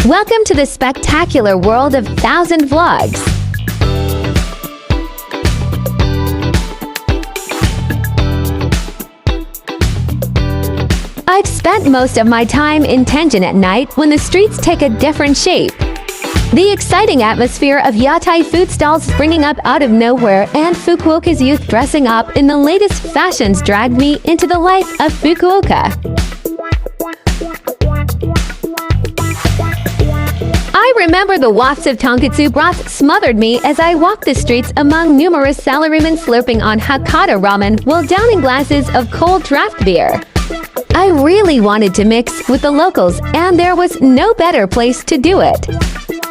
Welcome to the spectacular world of 1,000 vlogs. I've spent most of my time in Tenjin at night when the streets take a different shape. The exciting atmosphere of Yatai food stalls springing up out of nowhere and Fukuoka's youth dressing up in the latest fashions dragged me into the life of Fukuoka. I remember the wafts of tonkatsu broth smothered me as I walked the streets among numerous salarymen slurping on Hakata ramen while downing glasses of cold draft beer. I really wanted to mix with the locals, and there was no better place to do it.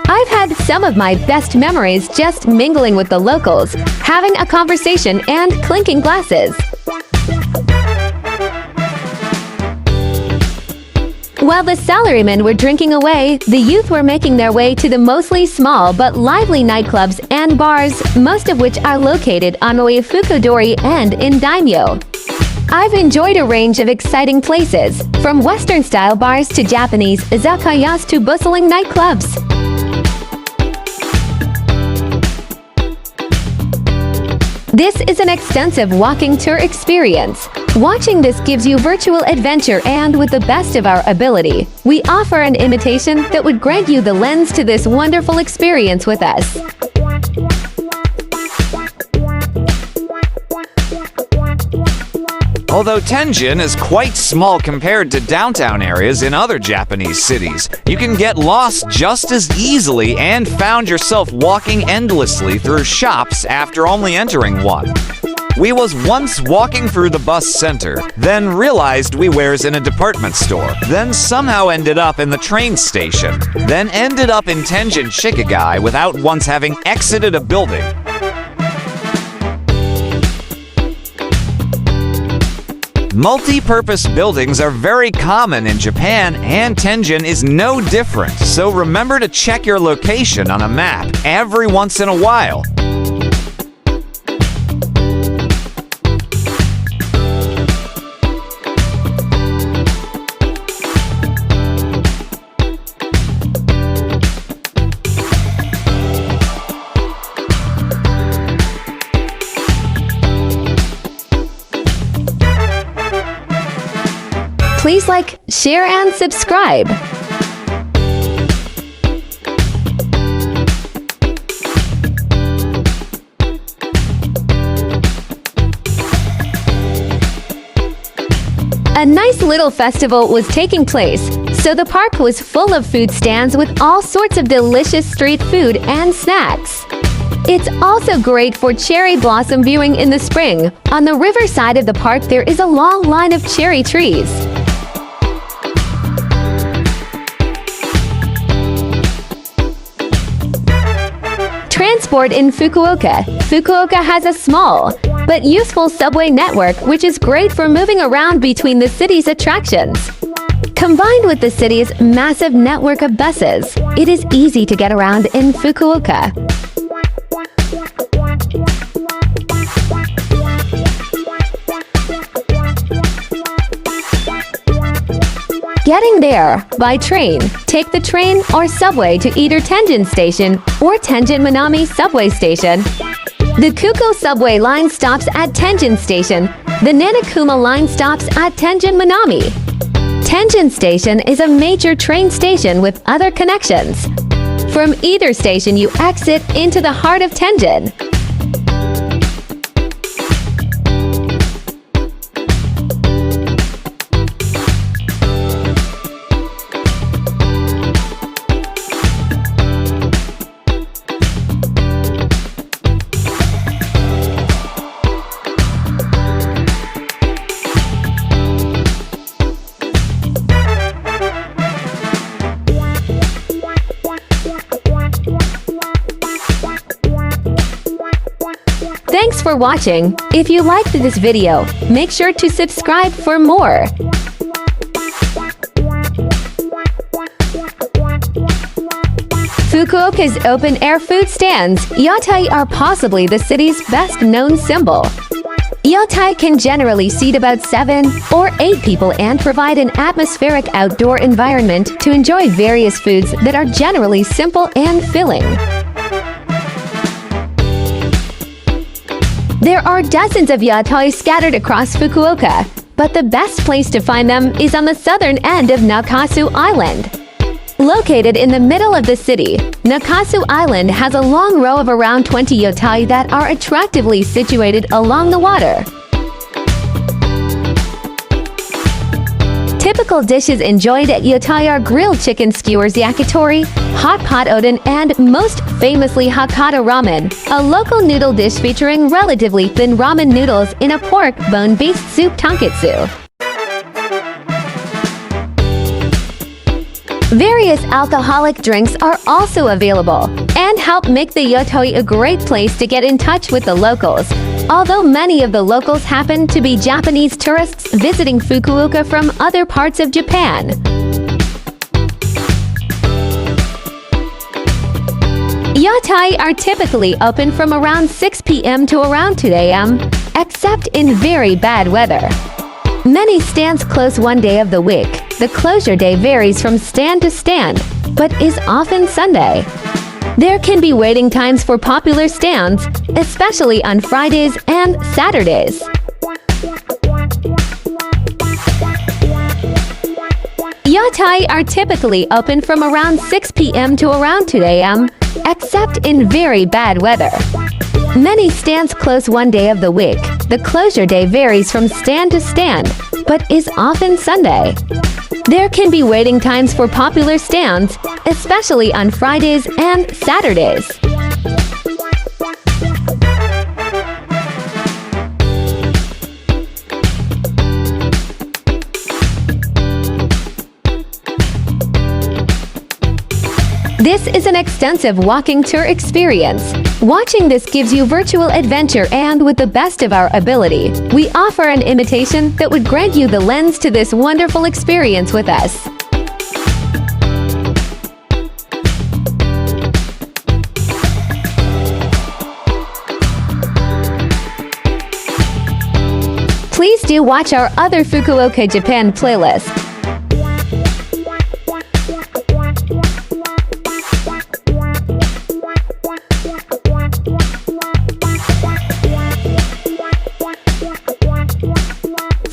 I've had some of my best memories just mingling with the locals, having a conversation and clinking glasses. While the salarymen were drinking away, the youth were making their way to the mostly small but lively nightclubs and bars, most of which are located on Fukuoka and in Daimyo. I've enjoyed a range of exciting places, from Western-style bars to Japanese izakayas to bustling nightclubs. This is an extensive walking tour experience. Watching this gives you virtual adventure, and with the best of our ability, we offer an imitation that would grant you the lens to this wonderful experience with us. Although Tenjin is quite small compared to downtown areas in other Japanese cities, you can get lost just as easily and found yourself walking endlessly through shops after only entering one. We was once walking through the bus center, then realized we wares in a department store, then somehow ended up in the train station, then ended up in Tenjin Shikigai without once having exited a building. Multi-purpose buildings are very common in Japan, and Tenjin is no different, so remember to check your location on a map every once in a while. Please like, share, and subscribe. A nice little festival was taking place, so the park was full of food stands with all sorts of delicious street food and snacks. It's also great for cherry blossom viewing in the spring. On the river side of the park, there is a long line of cherry trees. Transport in Fukuoka. Fukuoka has a small but useful subway network, which is great for moving around between the city's attractions. Combined with the city's massive network of buses, it is easy to get around in Fukuoka. Getting there by train. Take the train or subway to either Tenjin Station or Tenjin Minami Subway Station. The Kuko subway line stops at Tenjin Station. The Nanakuma line stops at Tenjin Minami. Tenjin Station is a major train station with other connections. From either station, you exit into the heart of Tenjin. Thanks for watching. If you liked this video, make sure to subscribe for more. Fukuoka's open-air food stands, Yatai, are possibly the city's best-known symbol. Yatai can generally seat about 7 or 8 people and provide an atmospheric outdoor environment to enjoy various foods that are generally simple and filling. There are dozens of yatai scattered across Fukuoka, but the best place to find them is on the southern end of Nakasu Island. Located in the middle of the city, Nakasu Island has a long row of around 20 yatai that are attractively situated along the water. Typical dishes enjoyed at yatai are grilled chicken skewers yakitori, hot pot oden, and most famously Hakata ramen, a local noodle dish featuring relatively thin ramen noodles in a pork bone-based soup tonkatsu. Various alcoholic drinks are also available and help make the yatai a great place to get in touch with the locals, although many of the locals happen to be Japanese tourists visiting Fukuoka from other parts of Japan. Yatai are typically open from around 6 p.m. to around 2 a.m., except in very bad weather. Many stands close one day of the week. The closure day varies from stand to stand, but is often Sunday. There can be waiting times for popular stands, especially on Fridays and Saturdays. Yatai are typically open from around 6 p.m. to around 2 a.m., except in very bad weather. Many stands close one day of the week. The closure day varies from stand to stand, but is often Sunday. There can be waiting times for popular stands, especially on Fridays and Saturdays. This is an extensive walking tour experience. Watching this gives you virtual adventure, and with the best of our ability, we offer an imitation that would grant you the lens to this wonderful experience with us. Please do watch our other Fukuoka, Japan playlist.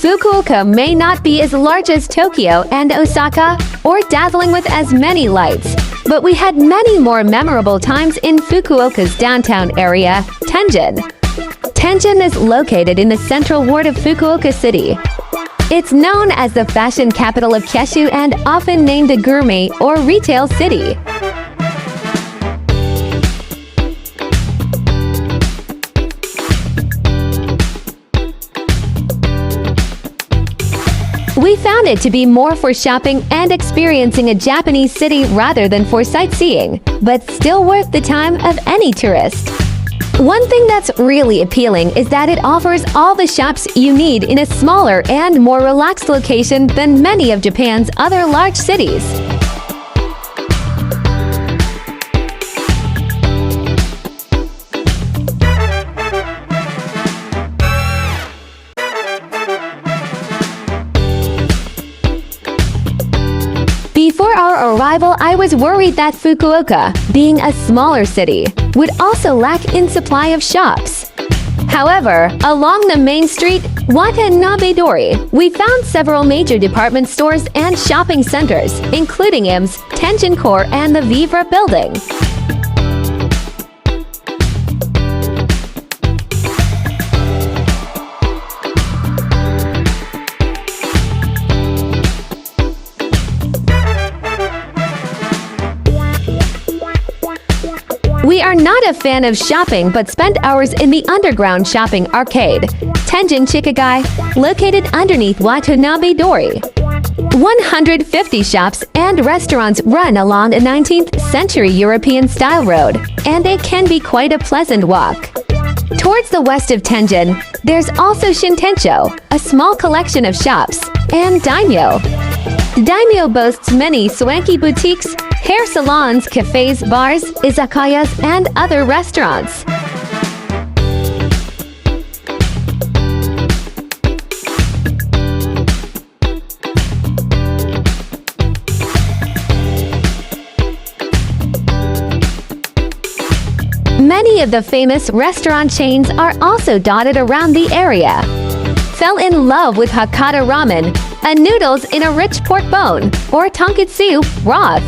Fukuoka may not be as large as Tokyo and Osaka, or dazzling with as many lights, but we had many more memorable times in Fukuoka's downtown area, Tenjin. Tenjin is located in the central ward of Fukuoka City. It's known as the fashion capital of Kyushu and often named a gourmet or retail city. We found it to be more for shopping and experiencing a Japanese city rather than for sightseeing, but still worth the time of any tourist. One thing that's really appealing is that it offers all the shops you need in a smaller and more relaxed location than many of Japan's other large cities. Before our arrival, I was worried that Fukuoka, being a smaller city, would also lack in supply of shops. However, along the main street, Watanabe-dori, we found several major department stores and shopping centers, including IMS, Tenjin Core, and the Vivra building. We are not a fan of shopping but spent hours in the underground shopping arcade, Tenjin Chikagai, located underneath Watanabe-dori. 150 shops and restaurants run along a 19th century European-style road, and it can be quite a pleasant walk. Towards the west of Tenjin, there's also Shintencho, a small collection of shops, and Daimyo. Daimyo boasts many swanky boutiques, hair salons, cafes, bars, izakayas, and other restaurants. Many of the famous restaurant chains are also dotted around the area. Fell in love with Hakata ramen, a noodles in a rich pork bone, or tonkatsu broth.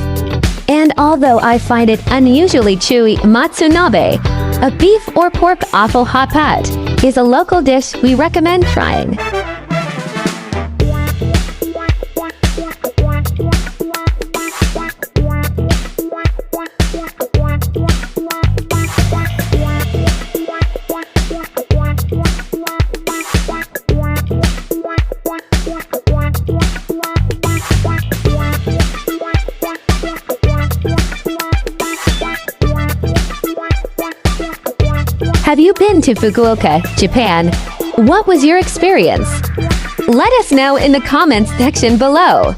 And although I find it unusually chewy, matsunabe, a beef or pork offal hot pot, is a local dish we recommend trying. Have you been to Fukuoka, Japan? What was your experience? Let us know in the comments section below.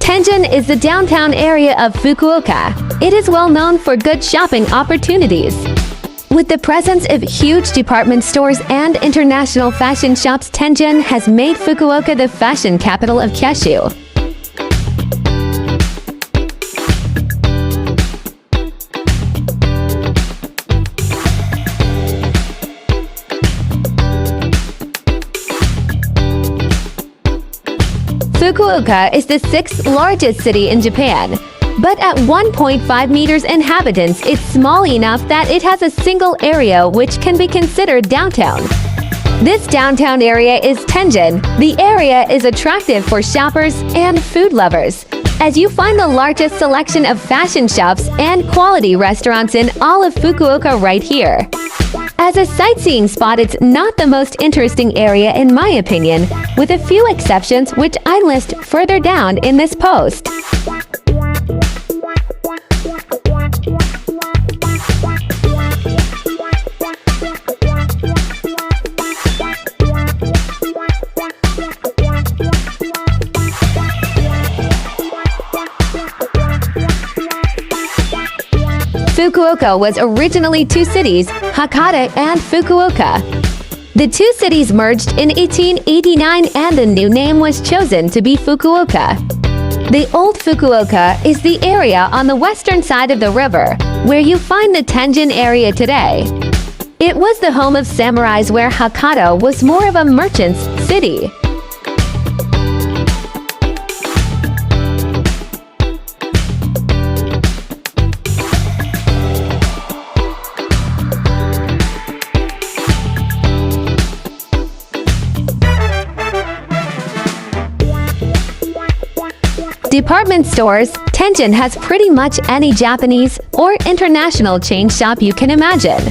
Tenjin is the downtown area of Fukuoka. It is well known for good shopping opportunities. With the presence of huge department stores and international fashion shops, Tenjin has made Fukuoka the fashion capital of Kyushu. Fukuoka is the 6th largest city in Japan, but at 1.5 meters inhabitants, it's small enough that it has a single area which can be considered downtown. This downtown area is Tenjin. The area is attractive for shoppers and food lovers, as you find the largest selection of fashion shops and quality restaurants in all of Fukuoka right here. As a sightseeing spot, it's not the most interesting area in my opinion, with a few exceptions which I list further down in this post. Fukuoka was originally two cities, Hakata and Fukuoka. The two cities merged in 1889 and the new name was chosen to be Fukuoka. The old Fukuoka is the area on the western side of the river, where you find the Tenjin area today. It was the home of samurais, where Hakata was more of a merchant's city. Department stores, Tenjin has pretty much any Japanese or international chain shop you can imagine.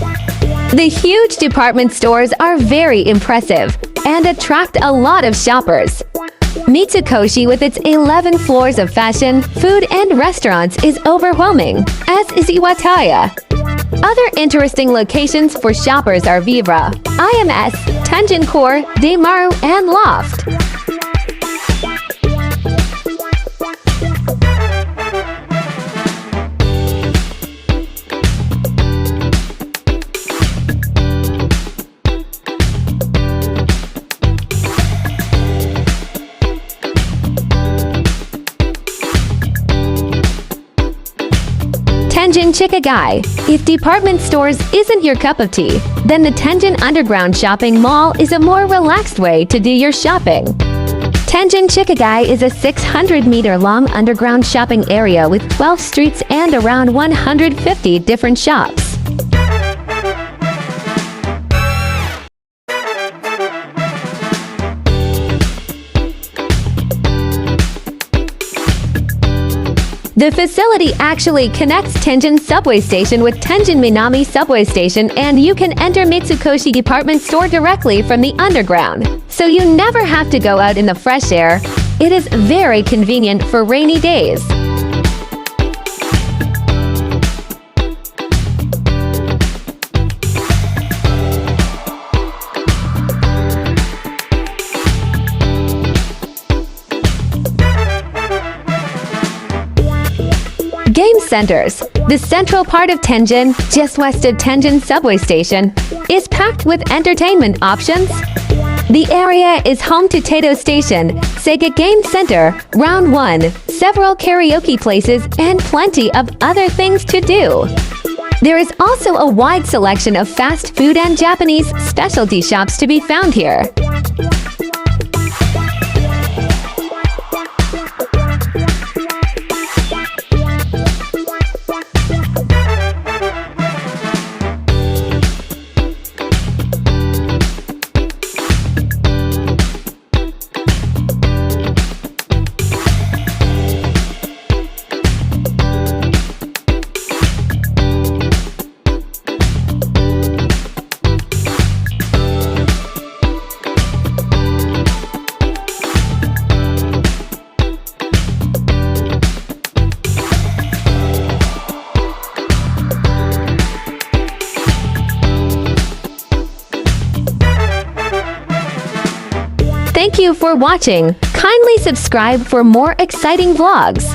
The huge department stores are very impressive and attract a lot of shoppers. Mitsukoshi, with its 11 floors of fashion, food and restaurants, is overwhelming, as is Yatai. Other interesting locations for shoppers are Vivra, IMS, Tenjin Core, Demaru, and Loft. Tenjin Chikagai. If department stores isn't your cup of tea, then the Tenjin Underground Shopping Mall is a more relaxed way to do your shopping. Tenjin Chikagai is a 600-meter-long underground shopping area with 12 streets and around 150 different shops. The facility actually connects Tenjin subway station with Tenjin Minami subway station, and you can enter Mitsukoshi department store directly from the underground, so you never have to go out in the fresh air. It is very convenient for rainy days. centers. The central part of Tenjin, just west of Tenjin subway station, is packed with entertainment options. The area is home to Taito Station, Sega Game Center, Round 1, several karaoke places, and plenty of other things to do. There is also a wide selection of fast food and Japanese specialty shops to be found here. Thank you for watching. Kindly subscribe for more exciting vlogs.